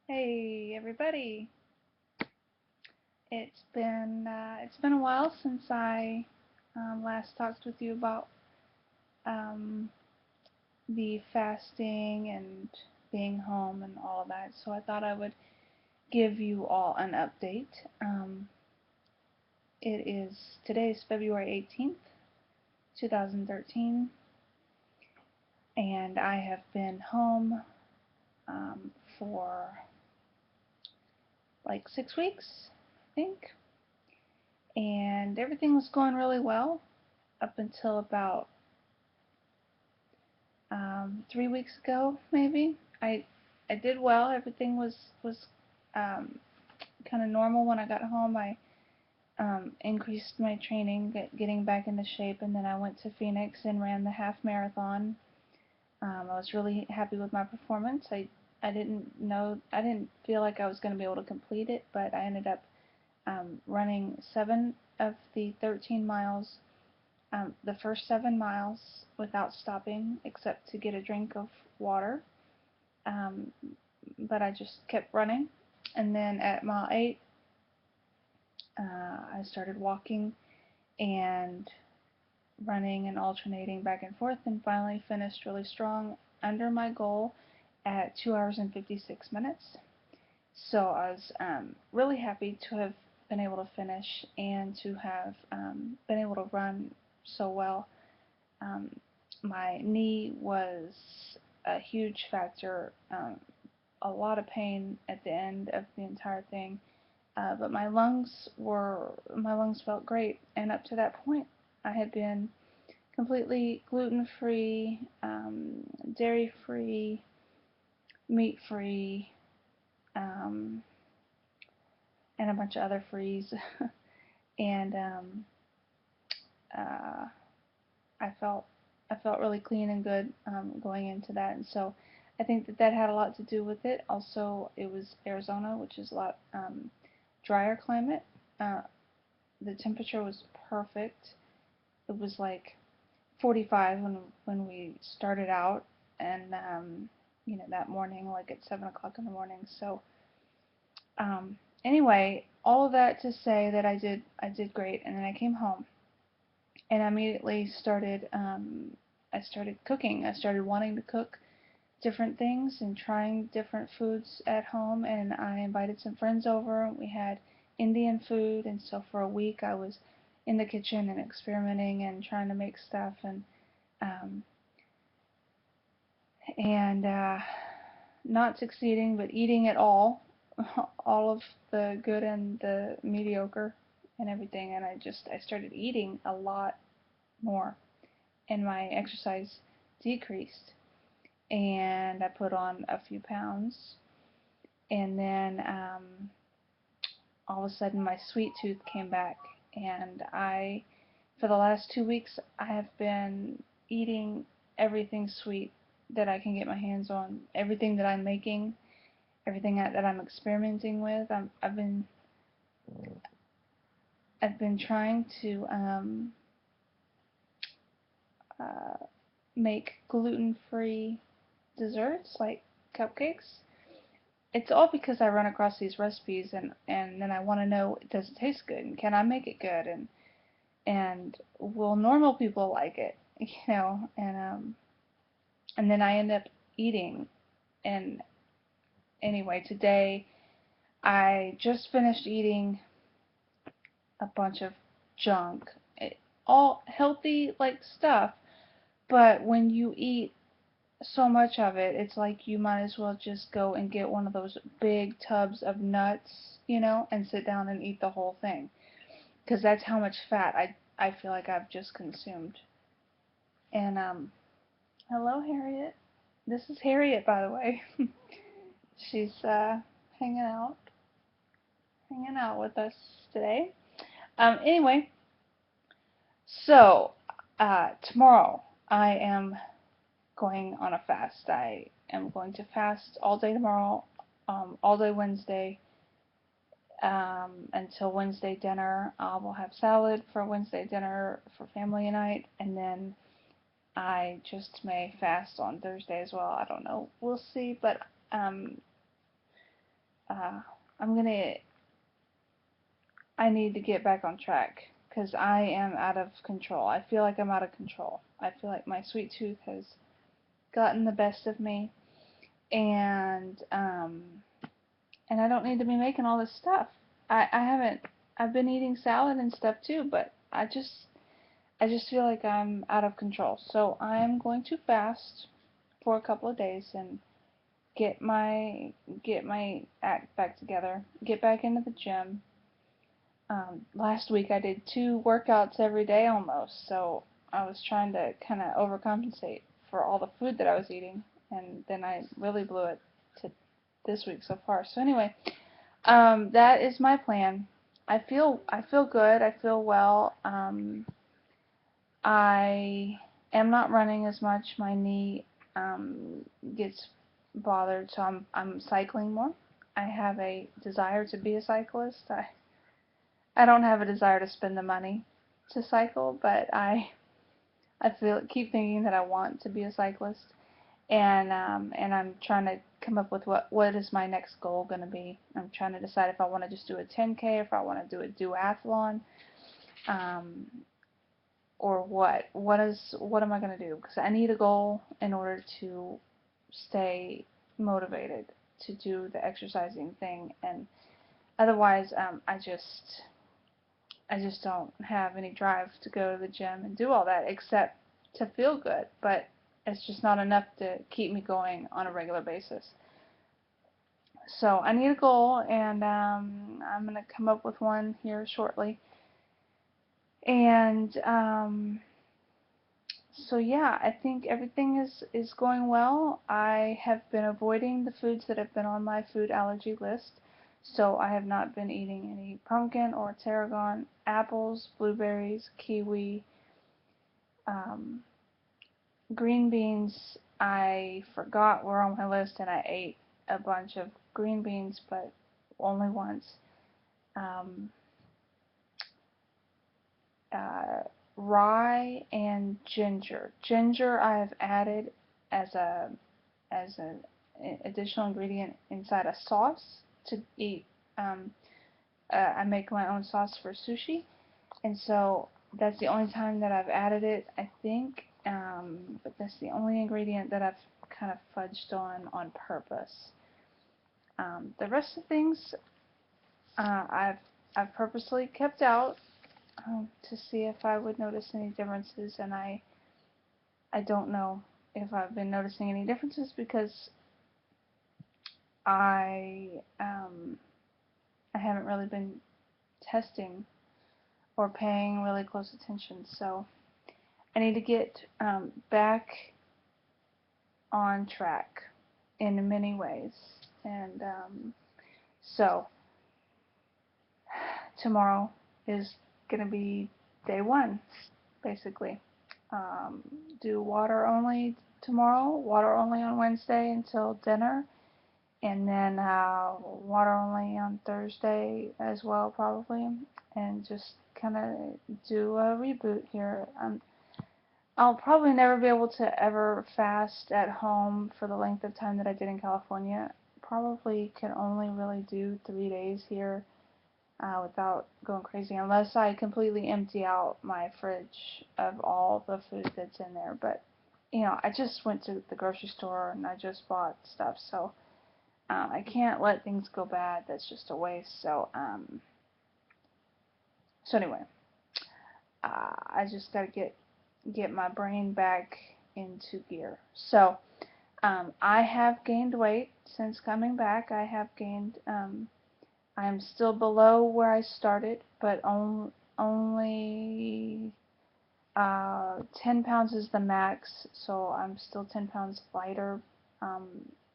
Hey everybody! It's been a while since I last talked with you about um, the fasting and being home and all of that. So I thought I would give you all an update. Today is February 18th, 2013, and I have been home for like 6 weeks, I think, and everything was going really well up until about 3 weeks ago, maybe. I did well. Everything was kind of normal when I got home. I increased my training, getting back into shape, and then I went to Phoenix and ran the half marathon. I was really happy with my performance. I didn't feel like I was going to be able to complete it, but I ended up running 7 of the 13 miles, the first 7 miles without stopping except to get a drink of water. Um, but I just kept running. And then at mile 8, I started walking and running and alternating back and forth, and finally finished really strong under my goal at 2 hours and 56 minutes. So I was really happy to have been able to finish and to have been able to run so well. Um, my knee was a huge factor, a lot of pain at the end of the entire thing, but my lungs felt great, and up to that point, I had been completely gluten free, dairy free, meat free, um, and a bunch of other frees, and uh, I felt I felt really clean and good going into that, and so I think that had a lot to do with it. Also, it was Arizona, which is a lot drier climate. Uh, the temperature was perfect. It was like 45 when we started out, and that morning, like at 7 o'clock in the morning. So anyway, all of that to say that I did great, and then I came home and I immediately started I started cooking. I started wanting to cook different things and trying different foods at home, and I invited some friends over. We had Indian food, and so for a week I was in the kitchen and experimenting and trying to make stuff, um, and not succeeding, but eating it all of the good and the mediocre and everything. And I started eating a lot more, and my exercise decreased, and I put on a few pounds, and then all of a sudden my sweet tooth came back, and for the last 2 weeks, I have been eating everything sweet that I can get my hands on, everything that I'm making, everything that I'm experimenting with. I've been trying to uh, make gluten-free desserts like cupcakes. It's all because I run across these recipes, and then I want to know, does it taste good, and can I make it good, and will normal people like it, and then I end up eating. And anyway, today I just finished eating a bunch of junk, all healthy like stuff, but when you eat so much of it, it's like you might as well just go and get one of those big tubs of nuts, and sit down and eat the whole thing, because that's how much fat I feel like I've just consumed. And hello Harriet. This is Harriet, by the way. She's hanging out hanging out with us today. Anyway, so tomorrow I am going on a fast. I am going to fast all day tomorrow, all day Wednesday, until Wednesday dinner. I will have salad for Wednesday dinner for family night, and then I just may fast on Thursday as well. I don't know. We'll see. But um, I'm gonna I need to get back on track because I am out of control. I feel like I'm out of control. I feel like my sweet tooth has gotten the best of me, and I don't need to be making all this stuff. I haven't. I've been eating salad and stuff too, but I just feel like I'm out of control. So I'm going to fast for a couple of days and get my act back together. Get back into the gym. Last week I did 2 workouts every day almost, so I was trying to kind of overcompensate for all the food that I was eating, and then I really blew it to this week so far. So anyway, that is my plan. I feel good. I feel well. I am not running as much. My knee gets bothered, so I'm cycling more. I have a desire to be a cyclist. I don't have a desire to spend the money to cycle, but I keep thinking that I want to be a cyclist, and I'm trying to come up with what is my next goal going to be. I'm trying to decide if I want to just do a 10K, if I want to do a duathlon, um, or what am I going to do? Because I need a goal in order to stay motivated to do the exercising thing, and otherwise I just don't have any drive to go to the gym and do all that except to feel good, but it's just not enough to keep me going on a regular basis. So I need a goal, and I'm going to come up with one here shortly. And so yeah, I think everything is going well. I have been avoiding the foods that have been on my food allergy list. So I have not been eating any pumpkin or tarragon, apples, blueberries, kiwi, um, green beans. I forgot were on my list, and I ate a bunch of green beans, but only once. Um, uh, Rye and ginger. Ginger I have added as a as an additional ingredient inside a sauce to eat. Um, I make my own sauce for sushi, and so that's the only time that I've added it, I think. But that's the only ingredient that I've kind of fudged on purpose. The rest of the things I've purposely kept out to see if I would notice any differences, and I don't know if I've been noticing any differences because I I haven't really been testing or paying really close attention. So I need to get back on track in many ways. And so tomorrow is going to be day one, basically. Um, do water only tomorrow, water only on Wednesday until dinner, and then water only on Thursday as well, probably, and just kind of do a reboot here. I'll probably never be able to ever fast at home for the length of time that I did in California. Probably can only really do 3 days here without going crazy, unless I completely empty out my fridge of all the food that's in there. But you know, I just went to the grocery store and I just bought stuff, so I can't let things go bad. That's just a waste. So anyway, I just gotta get my brain back into gear. So I have gained weight since coming back. I have gained. I'm still below where I started, but only 10 pounds is the max. So I'm still 10 pounds lighter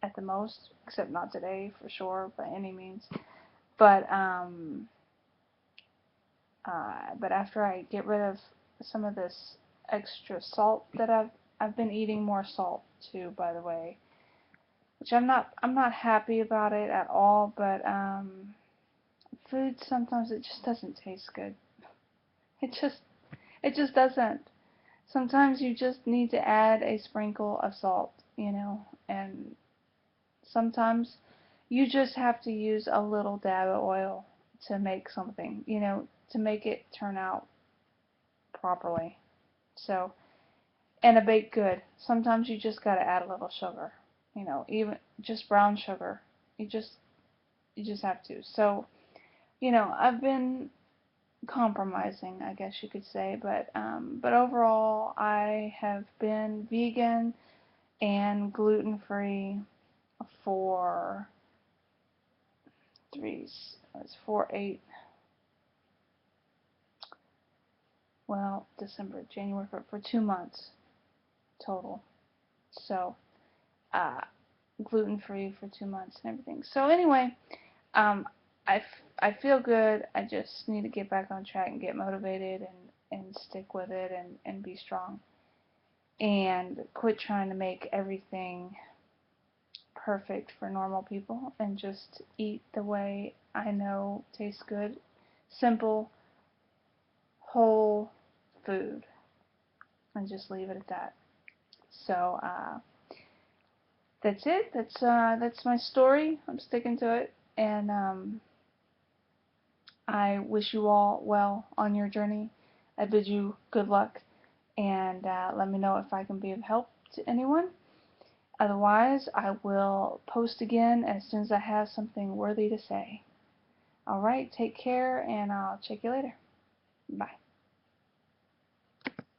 at the most, except not today for sure by any means. But but after I get rid of some of this extra salt that I've been eating more salt too, by the way, which I'm not happy about it at all. But food sometimes it just doesn't taste good. It just it just doesn't. Sometimes you just need to add a sprinkle of salt, you know, and sometimes You just have to use a little dab of oil to make something, to make it turn out properly. So, and a baked good, sometimes you just got to add a little sugar, even just brown sugar. You just you just have to. So, I've been compromising, I guess you could say, but overall, I have been vegan and gluten free for three, it's 4, 8, well, December, January, for 2 months total. So, uh, gluten free for 2 months and everything. So anyway, um, I feel good. I just need to get back on track and get motivated and stick with it and be strong and quit trying to make everything perfect for normal people and just eat the way I know tastes good. Simple, whole food, and just leave it at that. So that's it. That's my story. I'm sticking to it, and I wish you all well on your journey. I bid you good luck, and let me know if I can be of help to anyone. Otherwise, I will post again as soon as I have something worthy to say. Alright, take care, and I'll check you later. Bye.